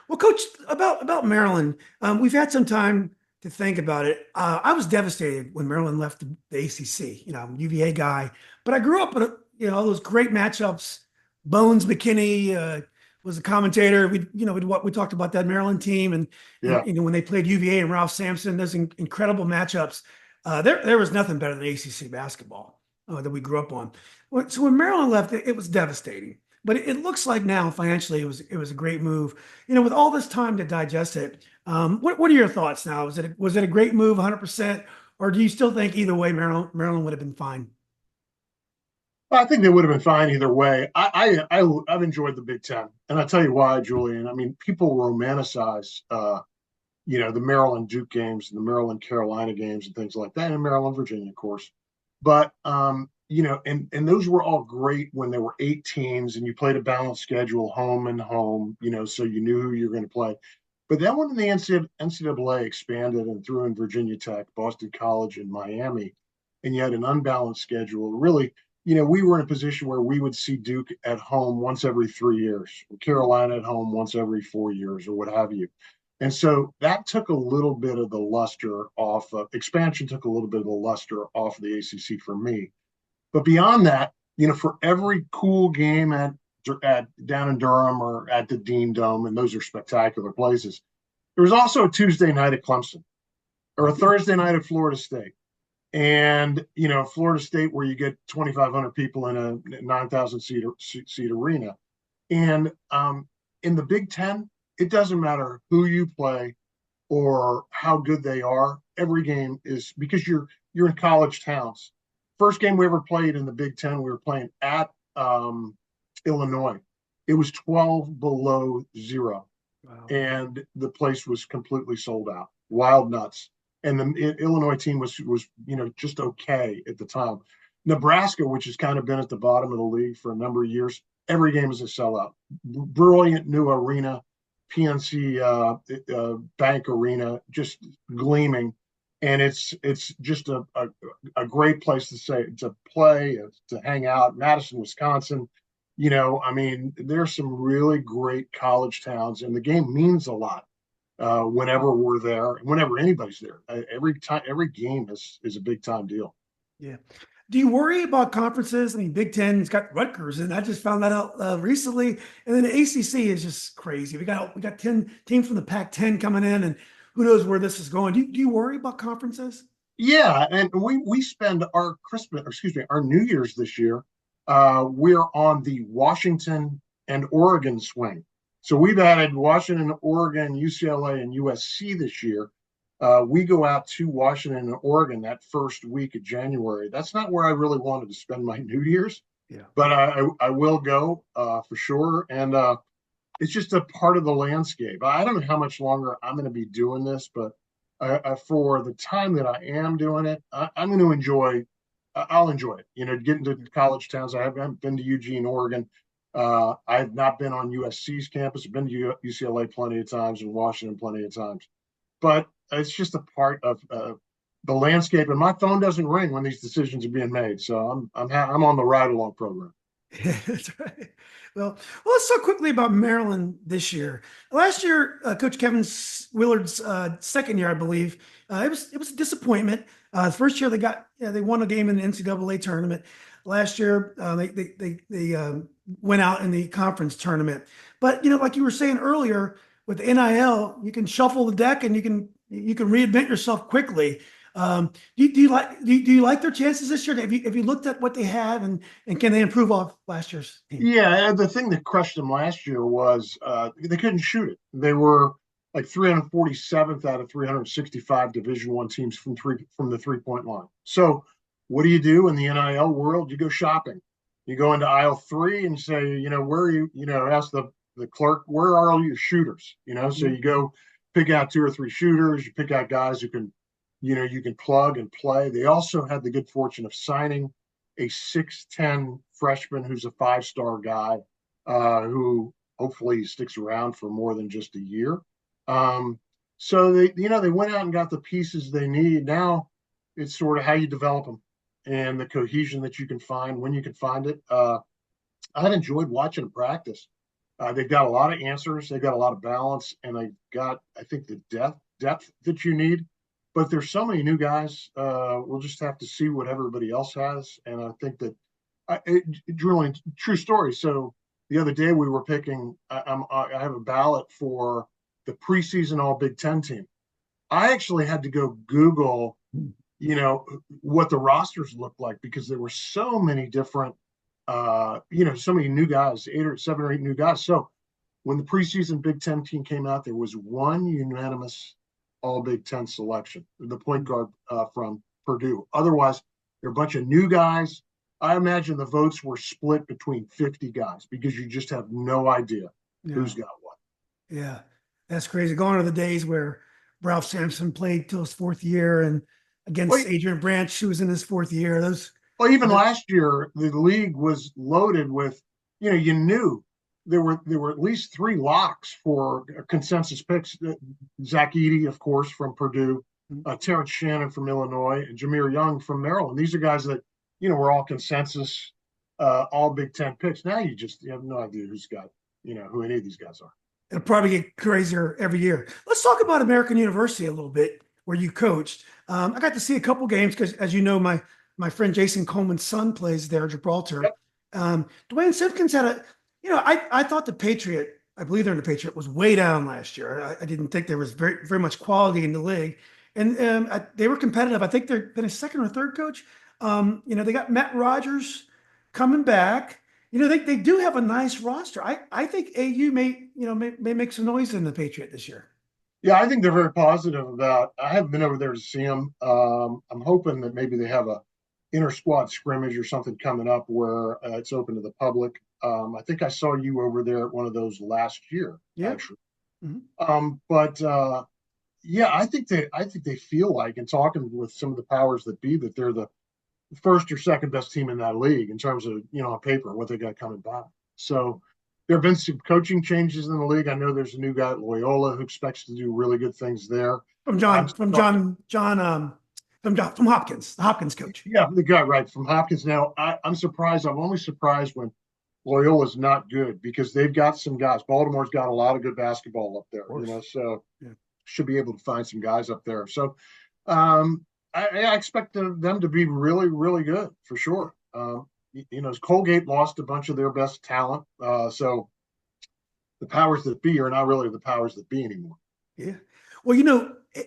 Well, Coach, about Maryland, we've had some time to think about it. I was devastated when Maryland left the ACC. I'm a UVA guy, but I grew up with all those great matchups. Bones McKinney was a commentator. We talked about that Maryland team, and Yeah. when they played UVA and Ralph Sampson, those incredible matchups. There was nothing better than ACC basketball that we grew up on. So when Maryland left, it was devastating. But it looks like now financially it was a great move. With all this time to digest it, what are your thoughts now? Was it a great move, 100%, or do you still think either way Maryland would have been fine? Well, I think they would have been fine either way. I've enjoyed the Big Ten, and I'll tell you why, Julian. I mean, people romanticize, the Maryland Duke games and the Maryland Carolina games and things like that, and Maryland Virginia, of course. But and those were all great when there were 8 teams and you played a balanced schedule, home and home, so you knew who you were going to play. But then when the NCAA expanded and threw in Virginia Tech, Boston College, and Miami, and you had an unbalanced schedule, really, we were in a position where we would see Duke at home once every 3 years, Carolina at home once every 4 years, or what have you. And so that took a little bit of the luster off of expansion, took a little bit of the luster off of the ACC for me. But beyond that, for every cool game at down in Durham or at the Dean Dome, and those are spectacular places, there was also a Tuesday night at Clemson or a Thursday night at Florida State. And Florida State, where you get 2,500 people in a 9,000 seat arena, and in the Big Ten, it doesn't matter who you play or how good they are. Every game is because you're in college towns. First game we ever played in the Big Ten, we were playing at Illinois. It was 12 below zero, Wow. and the place was completely sold out. Wild nuts. And the Illinois team was just okay at the time. Nebraska, which has kind of been at the bottom of the league for a number of years, every game is a sellout. Brilliant new arena, PNC Bank Arena, just gleaming, and it's just a great place to play, to hang out. Madison, Wisconsin. I mean, there's some really great college towns, and the game means a lot whenever we're there, whenever anybody's there. Every time, every game is a big time deal. Yeah. Do you worry about conferences? I mean, Big Ten's got Rutgers, and I just found that out recently. And then the ACC is just crazy. We got 10 teams from the Pac-10 coming in, and who knows where this is going. Do you worry about conferences? Yeah, and we spend our Christmas, excuse me, our New Year's this year. We're on the Washington and Oregon swing. So we've added Washington, Oregon, UCLA, and USC this year. We go out to Washington and Oregon that first week of January. That's not where I really wanted to spend my New Year's, Yeah. but I will go for sure. And it's just a part of the landscape. I don't know how much longer I'm going to be doing this, but for the time that I am doing it, I'm going to enjoy. I'll enjoy it. Getting to college towns. I haven't been to Eugene, Oregon. I've not been on USC's campus. I've been to UCLA plenty of times and Washington plenty of times. But it's just a part of the landscape. And my phone doesn't ring when these decisions are being made. So I'm on the ride along program. Yeah, that's right. Well, let's talk quickly about Maryland this year. Last year, Coach Kevin Willard's second year, I believe, it was a disappointment. The first year they won a game in the NCAA tournament. Last year, they went out in the conference tournament. But like you were saying earlier, with the NIL, you can shuffle the deck and you can reinvent yourself quickly. Do you like their chances this year? Have you looked at what they have and can they improve off last year's team? Yeah, the thing that crushed them last year was they couldn't shoot it. They were like 347th out of 365 Division One teams from the 3-point line. So what do you do in the NIL world? You go shopping. You go into aisle 3 and say, where are you? Ask the clerk, where are all your shooters? So you go pick out 2 or 3 shooters. You pick out guys who can, you can plug and play. They also had the good fortune of signing a 6'10" freshman who's a 5-star guy who hopefully sticks around for more than just a year. Um, so they went out and got the pieces they need. Now it's sort of how you develop them and the cohesion that you can find when you can find it. I've enjoyed watching them practice. They've got a lot of answers. They've got a lot of balance, and they've got, I think, the depth that you need. But there's so many new guys. We'll just have to see what everybody else has. And I think that, Julian, true story. So the other day we were picking. I have a ballot for the preseason All Big Ten team. I actually had to go Google, what the rosters looked like because there were so many different so many new guys, 7 or 8 new guys. So when the preseason Big Ten team came out, there was one unanimous All Big Ten selection, the point guard from Purdue. Otherwise, there are a bunch of new guys. I imagine the votes were split between 50 guys because you just have no idea who's got what. Yeah, that's crazy. Gone are the days where Ralph Sampson played till his 4th year and against Adrian Branch, who was in his 4th year. Even last year, the league was loaded with, you knew there were at least 3 locks for consensus picks. Zach Edey, of course, from Purdue, Terrence Shannon from Illinois, and Jameer Young from Maryland. These are guys that, were all consensus, all Big Ten picks. Now you have no idea who's got, who any of these guys are. It'll probably get crazier every year. Let's talk about American University a little bit, where you coached. I got to see a couple games because, as you know, my friend Jason Coleman's son plays there, Gibraltar. Yep. Dwayne Simpkins had I thought the Patriot, I believe they're in the Patriot, was way down last year. I didn't think there was very, very much quality in the league. And they were competitive. I think they're been a 2nd or 3rd coach. They got Matt Rogers coming back. They do have a nice roster. I think AU may make some noise in the Patriot this year. Yeah, I think they're very positive about. I haven't been over there to see them. I'm hoping that maybe they have a inter-squad scrimmage or something coming up where it's open to the public. I think I saw you over there at one of those last year, actually. Mm-hmm. I think they feel like, in talking with some of the powers that be, that they're the first or second best team in that league in terms of, on paper, what they got coming back. So there have been some coaching changes in the league. I know there's a new guy at Loyola who expects to do really good things there. From Hopkins, the Hopkins coach. Yeah, the guy, right, from Hopkins. Now, I'm surprised. I'm only surprised when Loyola's not good because they've got some guys. Baltimore's got a lot of good basketball up there, so should be able to find some guys up there. So I expect them to be really, really good for sure. Colgate lost a bunch of their best talent. So the powers that be are not really the powers that be anymore. Yeah. Well,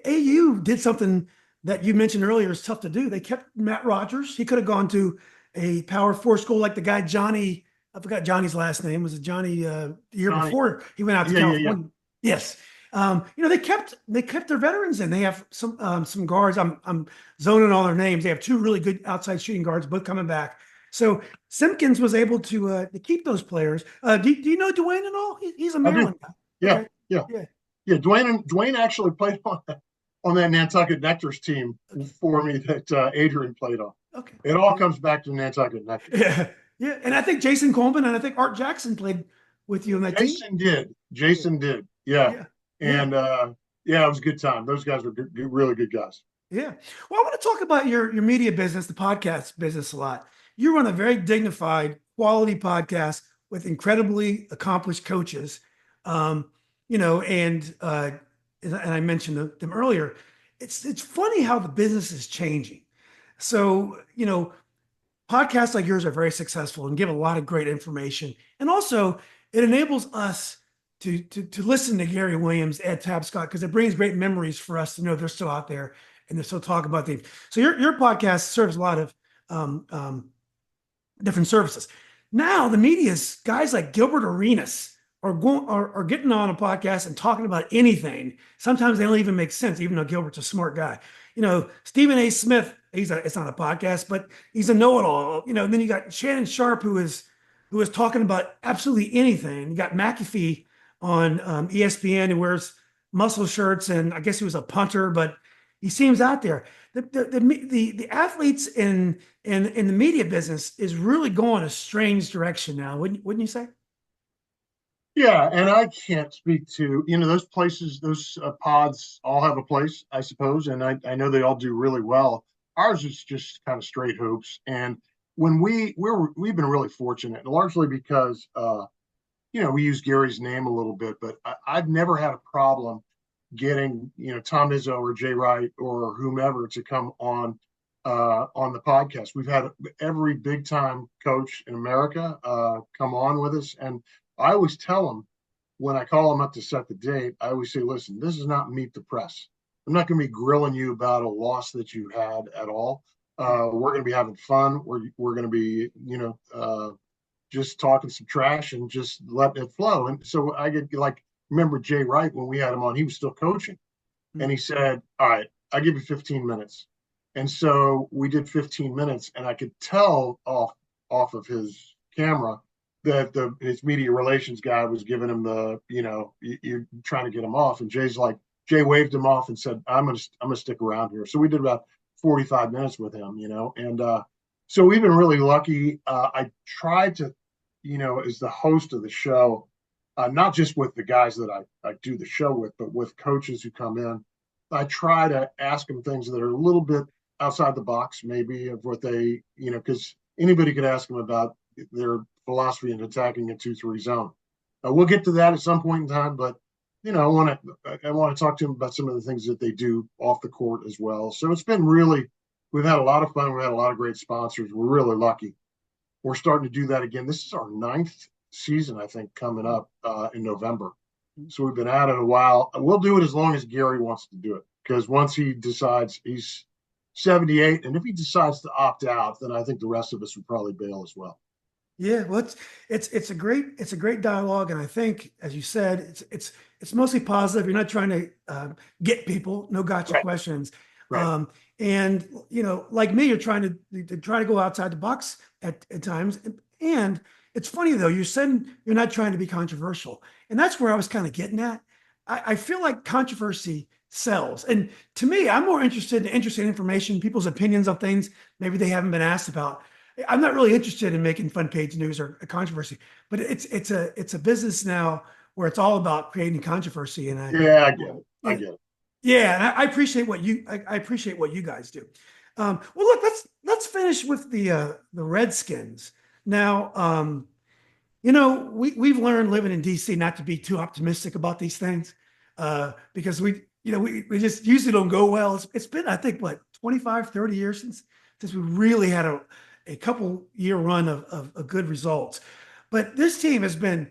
AU did something that you mentioned earlier is tough to do. They kept Matt Rogers. He could have gone to a Power 4 school like the guy Johnny. I forgot Johnny's last name. Was it Johnny? The year before he went out to California. Yeah. Yes. They kept their veterans in. They have some guards. I'm zoning all their names. They have 2 really good outside shooting guards, both coming back. So Simpkins was able to keep those players. Do you know Dwayne at all? He's a Maryland guy. Yeah, okay. Yeah. Dwayne actually played on that Nantucket Nectars team for me that Adrian played on. Okay. It all comes back to Nantucket Nectars. Yeah. Yeah. And I think Jason Coleman and I think Art Jackson played with you on that team. Jason did. Yeah. And it was a good time. Those guys were really good guys. Yeah. Well, I want to talk about your media business, the podcast business a lot. You run a very dignified, quality podcast with incredibly accomplished coaches. And I mentioned them earlier. It's funny how the business is changing. So, podcasts like yours are very successful and give a lot of great information. And also it enables us to listen to Gary Williams, Ed Tapscott, because it brings great memories for us to know they're still out there and they're still talking about things. So your podcast serves a lot of different services. Now the media's guys like Gilbert Arenas are getting on a podcast and talking about anything. Sometimes they don't even make sense, even though Gilbert's a smart guy. Stephen A. Smith, it's not a podcast, but he's a know-it-all. And then you got Shannon Sharp, who is talking about absolutely anything. You got McAfee on ESPN, who wears muscle shirts, and I guess he was a punter, but he seems out there. The athletes in the media business is really going a strange direction now, wouldn't you say? Yeah, and I can't speak to, those places, those pods all have a place, I suppose, and I know they all do really well. Ours is just kind of straight hoops, and when we've been really fortunate, largely because we use Gary's name a little bit, but I've never had a problem getting Tom Izzo or Jay Wright or whomever to come on the podcast. We've had every big time coach in America come on with us, and I always tell them when I call them up to set the date, I always say, listen, this is not meet the press. I'm not going to be grilling you about a loss that you had at all. We're going to be having fun. We're going to be, just talking some trash and just letting it flow. And so I get like, remember Jay Wright when we had him on, he was still coaching. And he said, all right, I'll give you 15 minutes. And so we did 15 minutes, and I could tell off of his camera that his media relations guy was giving him you're trying to get him off. And Jay waved him off and said, I'm gonna stick around here. So we did about 45 minutes with him, and so we've been really lucky. I tried to, as the host of the show, not just with the guys that I do the show with, but with coaches who come in. I try to ask them things that are a little bit outside the box, maybe, of what they, because anybody could ask them about their philosophy in attacking a 2-3 zone. We'll get to that at some point in time, but I want to talk to them about some of the things that they do off the court as well. So it's been really, we've had a lot of fun. We've had a lot of great sponsors. We're really lucky. We're starting to do that again. This is our 9th season, I think, coming up in November. So we've been at it a while. We'll do it as long as Gary wants to do it, because once he decides, he's 78, and if he decides to opt out, then I think the rest of us would probably bail as well. Yeah, well, it's a great dialogue, and I think, as you said, it's mostly positive. You're not trying to get people, no gotcha Right. questions, Right. and like me, you're trying to go outside the box at times. And it's funny though, you said you're not trying to be controversial, and that's where I was kind of getting at. I feel like controversy sells, and to me, I'm more interested in interesting information, people's opinions of things maybe they haven't been asked about. I'm not really interested in making front page news or a controversy, but it's a business now where it's all about creating controversy. And Yeah, I get it. I yeah, get it. yeah, and I appreciate I appreciate what you guys do. Well, look, let's finish with the Redskins now. We've learned living in DC not to be too optimistic about these things, because we just usually don't go well. It's been, I think, what, 25, 30 years since we really had a couple year run of good results. But this team has been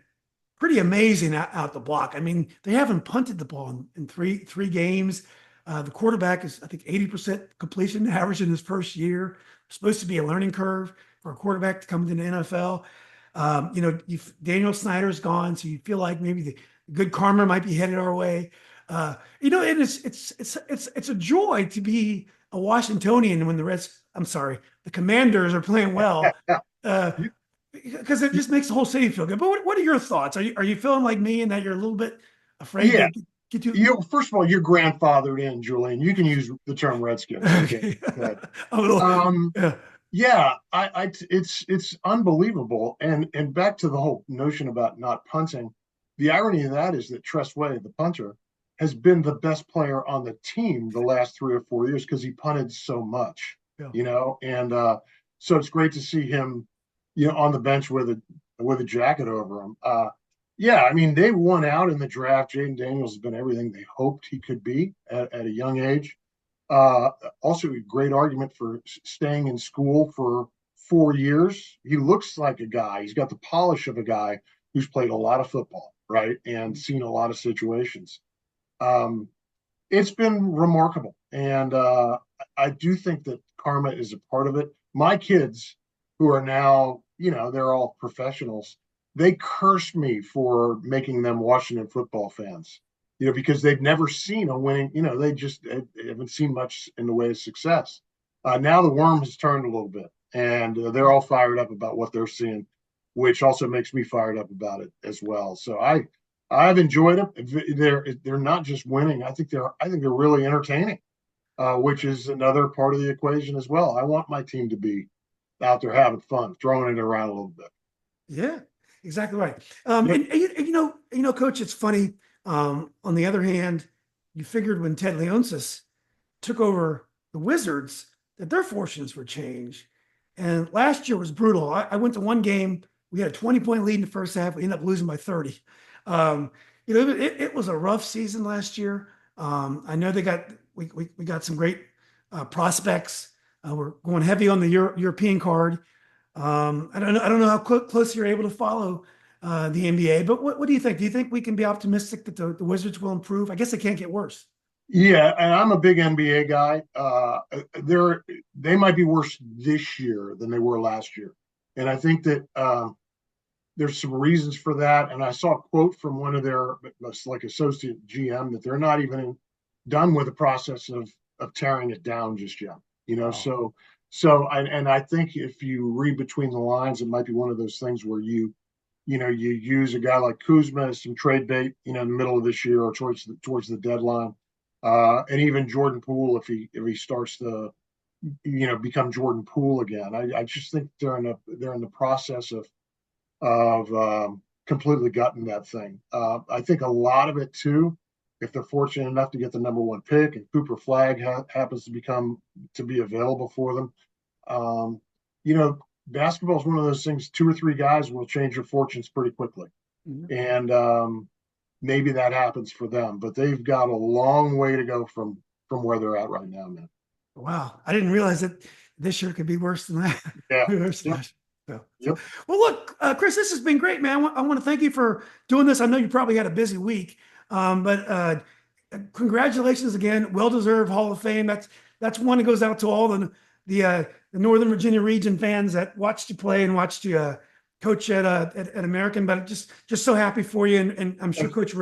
pretty amazing out the block. I mean, they haven't punted the ball in three games. The quarterback is, I think, 80% completion average in his first year. Supposed to be a learning curve for a quarterback to come into the NFL. Daniel Snyder's gone, so you feel like maybe the good karma might be headed our way. And it's a joy to be a Washingtonian when the Commanders are playing well, because it just makes the whole city feel good. But what are your thoughts? Are you feeling like me, and that you're a little bit afraid Yeah. to get you? First of all, you're grandfathered in, Julian. You can use the term Redskins. Okay. Okay. A little, Um, yeah. yeah, it's unbelievable. And back to the whole notion about not punting. The irony of that is that Tressway, the punter, has been the best player on the team the last 3 or 4 years because he punted so much, Yeah. and so it's great to see him, on the bench with a jacket over him. Yeah, I mean, they won out in the draft. Jaden Daniels has been everything they hoped he could be at a young age. Uh, Also, a great argument for staying in school for 4 years. He looks like a guy. He's got the polish of a guy who's played a lot of football, right, and seen a lot of situations. Um, it's been remarkable, and I do think that karma is a part of it. My kids, who are now, they're all professionals, they curse me for making them Washington football fans, because they've never seen a winning, they haven't seen much in the way of success. Now the worm has turned a little bit, and they're all fired up about what they're seeing, which also makes me fired up about it as well. So I've enjoyed it. They're not just winning. I think they're really entertaining, which is another part of the equation as well. I want my team to be out there having fun, throwing it around a little bit. Yeah. exactly right. Yep. And Coach, it's funny. On the other hand, you figured when Ted Leonsis took over the Wizards that their fortunes would change. And last year was brutal. I went to one game. We had a 20-point lead in the first half. We ended up losing by 30. Um, it was a rough season last year. I know we got some great prospects. We're going heavy on the European card. I don't know how close you're able to follow the NBA, but what do you think? Do you think we can be optimistic that the Wizards will improve? I guess they can't get worse. Yeah, and I'm a big NBA guy. They might be worse this year than they were last year, and I think that there's some reasons for that. And I saw a quote from one of their like associate GM that they're not even done with the process of tearing it down just yet. Wow. So I think if you read between the lines, it might be one of those things where you use a guy like Kuzma as some trade bait, in the middle of this year or towards the deadline, and even Jordan Poole if he starts to become Jordan Poole again. I just think they're in the process of completely gutting that thing. I think a lot of it too, if they're fortunate enough to get the number one pick and Cooper Flag happens to be available for them, um, basketball is one of those things. Two or three guys will change your fortunes pretty quickly, Mhm. and maybe that happens for them. But they've got a long way to go from where they're at right now, man. Wow. I didn't realize that this year could be worse than that. Yeah. Worse than Yep. last year. Yep. Well, look, Chris, this has been great, man. I want to thank you for doing this. I know you probably had a busy week, but congratulations again. Well-deserved Hall of Fame. That's one that goes out to all the Northern Virginia region fans that watched you play and watched you coach at American. But just so happy for you, and I'm sure Coach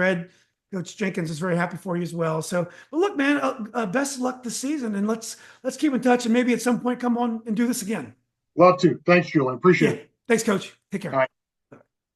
Jenkins is very happy for you as well. So, well, look, man, best of luck this season, and let's keep in touch, and maybe at some point come on and do this again. Love to. Thanks, Julian. Appreciate Yeah, it. thanks, Coach. Take All care. right.